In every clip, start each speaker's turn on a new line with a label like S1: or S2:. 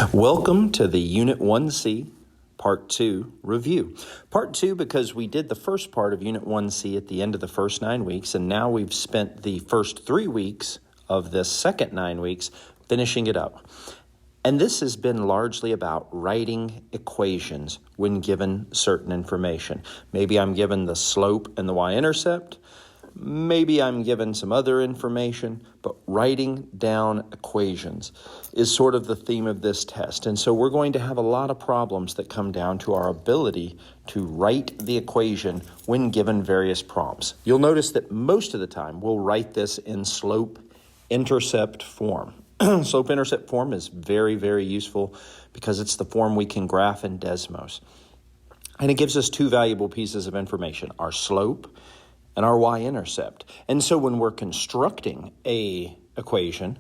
S1: Welcome to the Unit 1C Part 2 review. Part 2 because we did the first part of Unit 1C at the end of the first 9 weeks, and now we've spent the first 3 weeks of the second 9 weeks finishing it up. And this has been largely about writing equations when given certain information. Maybe I'm given the slope and the y-intercept. Maybe I'm given some other information, but writing down equations is sort of the theme of this test. And so we're going to have a lot of problems that come down to our ability to write the equation when given various prompts. You'll notice that most of the time we'll write this in slope-intercept form. Slope-intercept form is very, very useful because it's the form we can graph in Desmos. And it gives us two valuable pieces of information, our slope and our y-intercept. And so when we're constructing a equation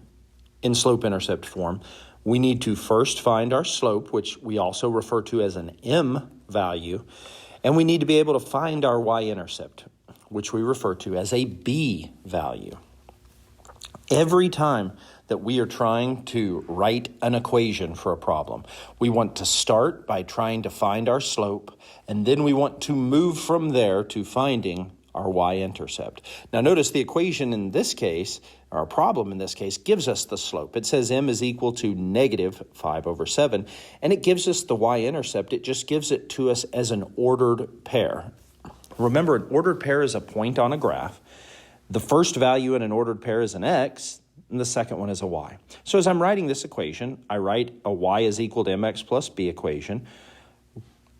S1: in slope-intercept form, we need to first find our slope, which we also refer to as an m value, and we need to be able to find our y-intercept, which we refer to as a b value. Every time that we are trying to write an equation for a problem, we want to start by trying to find our slope, and then we want to move from there to finding our y-intercept. Now notice the equation in this case, or our problem in this case, gives us the slope. It says m is equal to negative 5/7, and it gives us the y-intercept. It just gives it to us as an ordered pair. Remember, an ordered pair is a point on a graph. The first value in an ordered pair is an x, and the second one is a y. So as I'm writing this equation, I write a y is equal to mx plus b equation.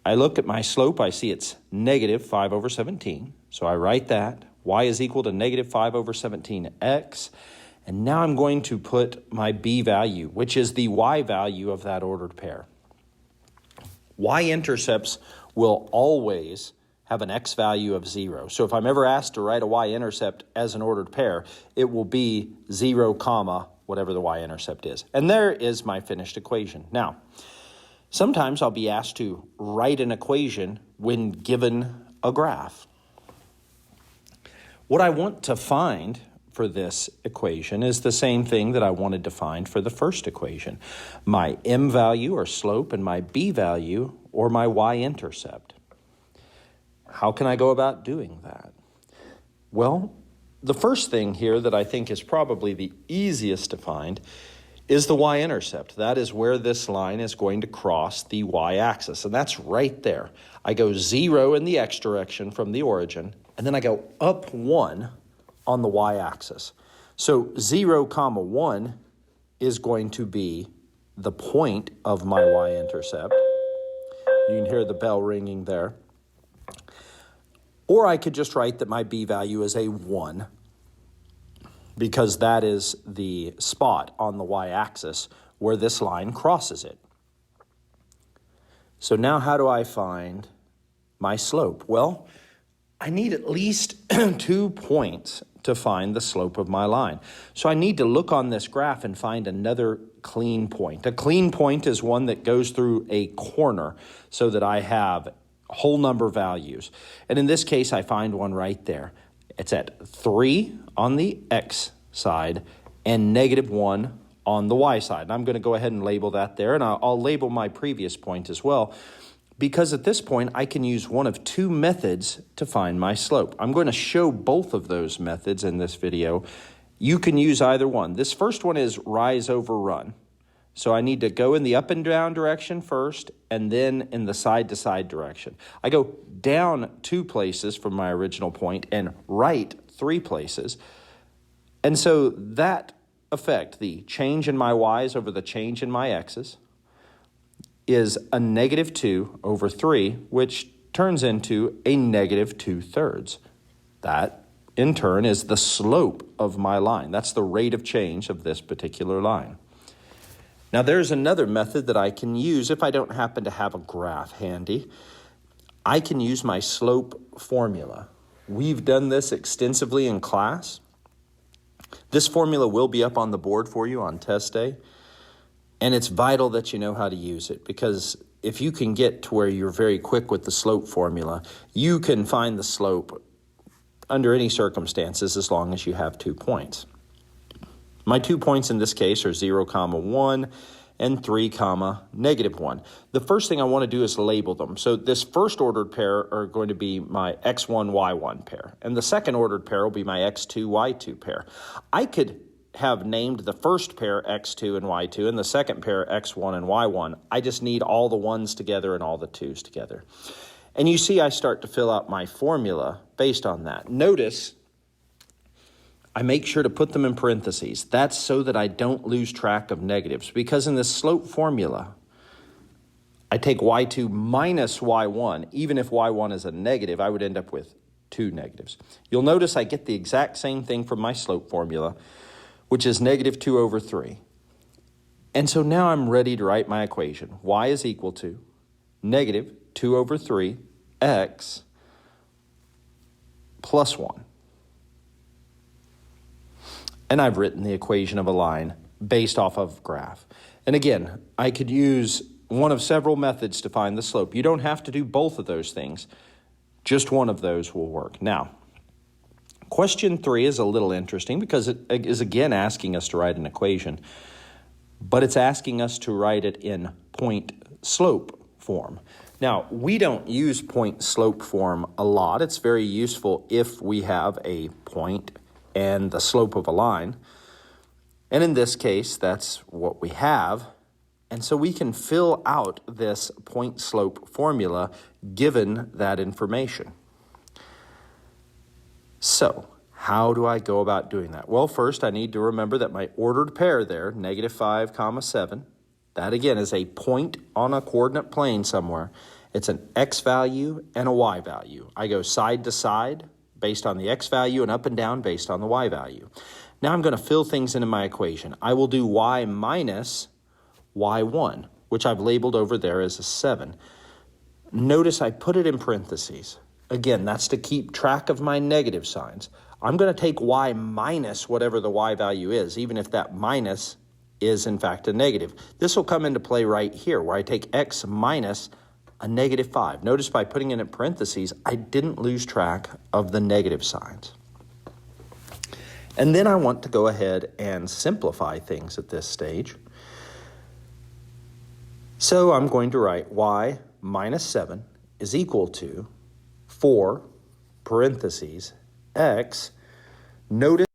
S1: I look at my slope, I see it's negative 5/17. So I write that. Y is equal to negative 5/17x. And now I'm going to put my b value, which is the y value of that ordered pair. Y-intercepts will always have an x value of 0. So if I'm ever asked to write a y-intercept as an ordered pair, it will be 0, comma, whatever the y-intercept is. And there is my finished equation. Now, sometimes I'll be asked to write an equation when given a graph. What I want to find for this equation is the same thing that I wanted to find for the first equation. My m value or slope and my b value or my y-intercept. How can I go about doing that? Well, the first thing here that I think is probably the easiest to find is the y-intercept. That is where this line is going to cross the y-axis, and that's right there. I go 0 in the x direction from the origin, and then I go up 1 on the y-axis. So 0, comma 1 is going to be the point of my y-intercept. You can hear the bell ringing there. Or I could just write that my b value is a 1, because that is the spot on the y-axis where this line crosses it. So now how do I find my slope? Well, I need at least 2 points to find the slope of my line. So I need to look on this graph and find another clean point. A clean point is one that goes through a corner so that I have whole number values. And in this case, I find one right there. It's at 3 on the x side and negative 1 on the y side. And I'm going to go ahead and label that there, and I'll label my previous point as well, because at this point, I can use one of 2 methods to find my slope. I'm going to show both of those methods in this video. You can use either one. This first one is rise over run. So I need to go in the up and down direction first, and then in the side-to-side direction. I go down 2 places from my original point and right 3 places. And so that effect, the change in my y's over the change in my x's, is a negative 2 over 3, which turns into a negative 2/3. That, in turn, is the slope of my line. That's the rate of change of this particular line. Now, there's another method that I can use if I don't happen to have a graph handy. I can use my slope formula. We've done this extensively in class. This formula will be up on the board for you on test day, and it's vital that you know how to use it, because if you can get to where you're very quick with the slope formula, you can find the slope under any circumstances as long as you have 2 points. My 2 points in this case are 0, 1, and 3 comma negative 1. The first thing I want to do is label them. So this first ordered pair are going to be my x1, y1 pair. And the second ordered pair will be my x2, y2 pair. I could have named the first pair x2 and y2 and the second pair x1 and y1. I just need all the ones together and all the twos together. And you see I start to fill out my formula based on that. Notice I make sure to put them in parentheses. That's so that I don't lose track of negatives, because in this slope formula, I take y2 minus y1. Even if y1 is a negative, I would end up with 2 negatives. You'll notice I get the exact same thing from my slope formula, which is negative 2 over 3. And so now I'm ready to write my equation. Y is equal to negative 2 over 3 x plus 1. And I've written the equation of a line based off of graph. And again, I could use one of several methods to find the slope. You don't have to do both of those things. Just one of those will work. Now, question 3 is a little interesting because it is again asking us to write an equation, but it's asking us to write it in point slope form. Now, we don't use point slope form a lot. It's very useful if we have a point and the slope of a line. And in this case, that's what we have. And so we can fill out this point slope formula given that information. So how do I go about doing that? Well, first I need to remember that my ordered pair there, negative 5 comma 7, that again is a point on a coordinate plane somewhere. It's an x value and a y value. I go side to side based on the x value and up and down based on the y value. Now I'm going to fill things into my equation. I will do y minus y1, which I've labeled over there as a 7. Notice I put it in parentheses. Again, that's to keep track of my negative signs. I'm going to take y minus whatever the y value is, even if that minus is in fact a negative. This will come into play right here, where I take x minus a negative 5. Notice by putting it in parentheses, I didn't lose track of the negative signs. And then I want to go ahead and simplify things at this stage. So I'm going to write y minus 7 is equal to 4 parentheses x. Notice